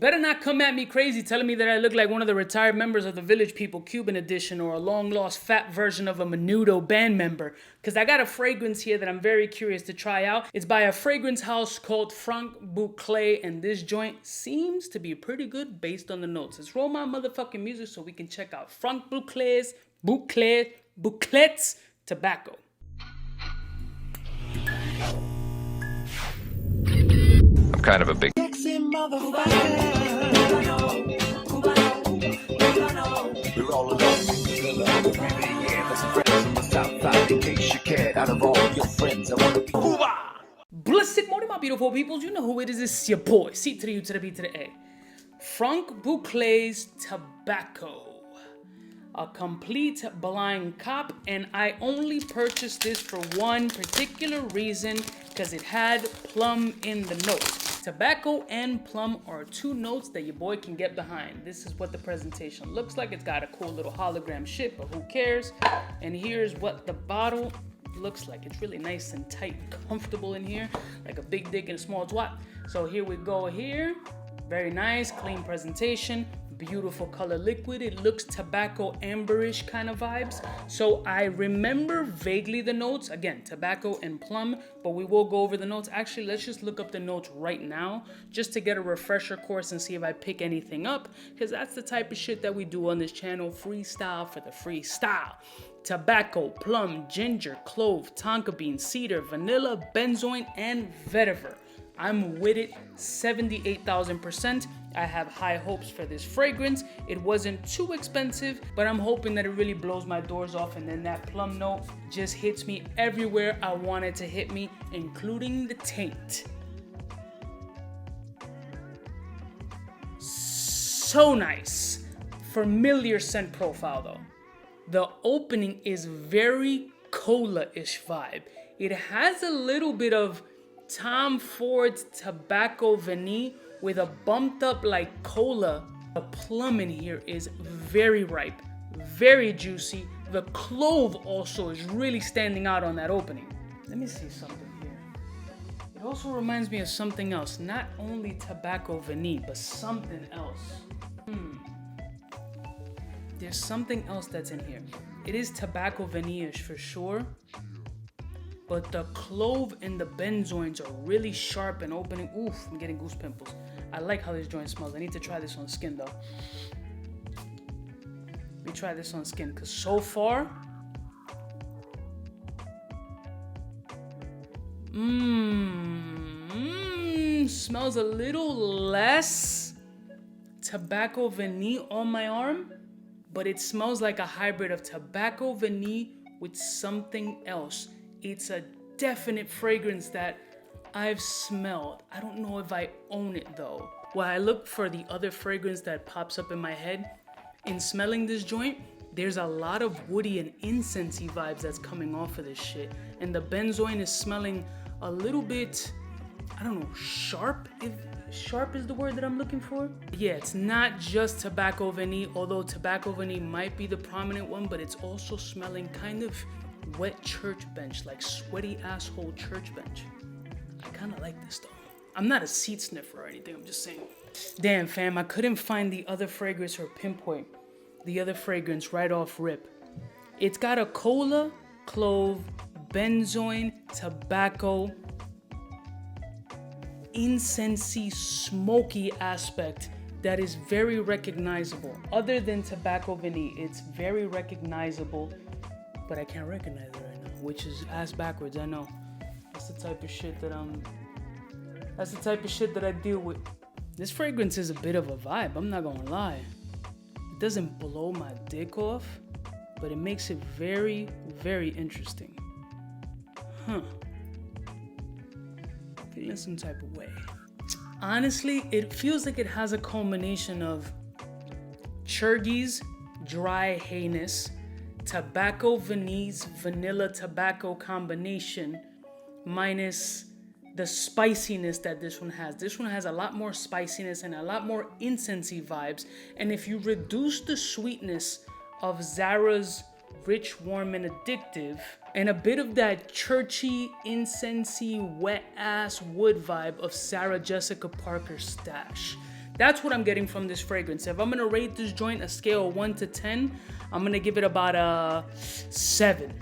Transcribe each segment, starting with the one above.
Better not come at me crazy telling me that I look like one of the retired members of the Village People Cuban edition or a long-lost fat version of a Menudo band member. Because I got a fragrance here that I'm very curious to try out. It's by a fragrance house called Franck Boclet, and this joint seems to be pretty good based on the notes. Let's roll my motherfucking music so we can check out Franck Boclet's tobacco. I'm kind of a big Blessed morning, my beautiful peoples. You know who it is. It's your boy, C to the U to the B to the A. Franck Boclet's Tobacco. A complete blind cop, and I only purchased this for one particular reason, because it had plum in the notes. Tobacco and plum are two notes that your boy can get behind. This is what the presentation looks like. It's got a cool little hologram shit, but who cares? And here's what the bottle looks like. It's really nice and tight and comfortable in here, like a big dick and a small twat. So here we go here. Very nice, clean presentation. Beautiful color liquid. It looks tobacco amberish kind of vibes. So I remember vaguely the notes. Again, tobacco and plum, but we will go over the notes. Actually, let's just look up the notes right now just to get a refresher course and see if I pick anything up, because that's the type of shit that we do on this channel. Freestyle for the freestyle. Tobacco, plum, ginger, clove, tonka bean, cedar, vanilla, benzoin, and vetiver. I'm with it 78,000%. I have high hopes for this fragrance. It wasn't too expensive, but I'm hoping that it really blows my doors off, and then that plum note just hits me everywhere I want it to hit me, including the taint. So nice. Familiar scent profile though. The opening is very cola-ish vibe. It has a little bit of Tom Ford's Tobacco Vanille with a bumped up like cola. The plum in here is very ripe, very juicy. The clove also is really standing out on that opening. Let me see something here. It also reminds me of something else. Not only Tobacco Vanille, but something else. There's something else that's in here. It is Tobacco Vanille-ish for sure. But the clove and the benzoins are really sharp and opening. Oof, I'm getting goose pimples. I like how this joint smells. I need to try this on skin though. Let me try this on skin, because so far, smells a little less Tobacco Vanille on my arm, but it smells like a hybrid of Tobacco Vanille with something else. It's a definite fragrance that I've smelled. I don't know if I own it though. While I look for the other fragrance that pops up in my head, in smelling this joint, there's a lot of woody and incensey vibes that's coming off of this shit. And the benzoin is smelling a little bit, I don't know, sharp? If sharp is the word that I'm looking for? Yeah, it's not just Tobacco Vanille, although Tobacco Vanille might be the prominent one, but it's also smelling kind of wet church bench, like sweaty asshole church bench. I kind of like this though. I'm not a seat sniffer or anything, I'm just saying. Damn fam, I couldn't find the other fragrance or pinpoint the other fragrance right off rip. It's got a cola, clove, benzoin, tobacco, incensey, smoky aspect that is very recognizable. Other than Tobacco Vanille, it's very recognizable, but I can't recognize it right now, which is ass backwards, I know. That's the type of shit that I deal with. This fragrance is a bit of a vibe, I'm not gonna lie. It doesn't blow my dick off, but it makes it very, very interesting. Feeling some type of way. Honestly, it feels like it has a culmination of Churgy's dry hayness, Tobacco Vanille's vanilla tobacco combination, minus the spiciness that this one has. This one has a lot more spiciness and a lot more incensey vibes. And if you reduce the sweetness of Zara's Rich, Warm, and Addictive, and a bit of that churchy, incensey, wet-ass wood vibe of Sarah Jessica Parker's Stash, That's what I'm getting from this fragrance. If I'm gonna rate this joint a scale of 1 to 10, I'm gonna give it about a 7.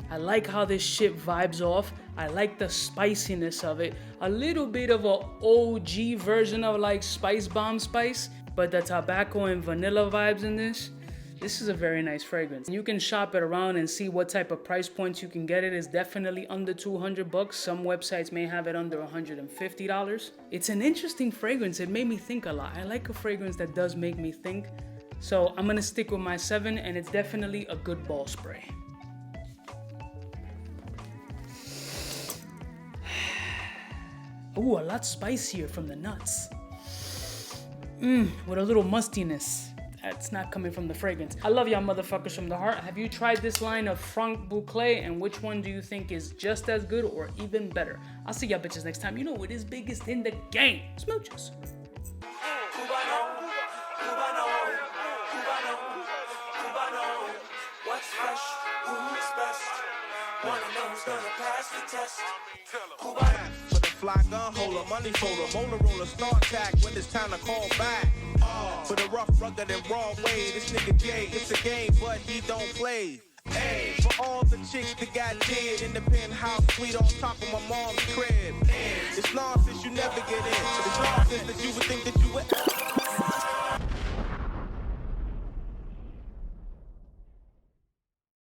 I like how this shit vibes off. I like the spiciness of it. A little bit of a OG version of like Spicebomb spice, but the tobacco and vanilla vibes in this. This is a very nice fragrance. You can shop it around and see what type of price points you can get it. It's definitely under $200. Some websites may have it under $150. It's an interesting fragrance. It made me think a lot. I like a fragrance that does make me think. So I'm gonna stick with my 7, and it's definitely a good ball spray. Ooh, a lot spicier from the nuts. With a little mustiness. That's not coming from the fragrance. I love y'all motherfuckers from the heart. Have you tried this line of Franck Boclet, and which one do you think is just as good or even better? I'll see y'all bitches next time. You know it is biggest in the game. Smooches. What's fresh? Who's best? Wanna know who's gonna pass the test? For the fly gun holder, money folder, motor roller, start tag when it's time to call back. For the rough, rugged, and raw way, this nigga Jay, it's a game, but he don't play. Hey, for all the chicks that got dead in the penthouse suite on top of my mom's crib. It's nonsense you never get in. It's nonsense that you would think that you would.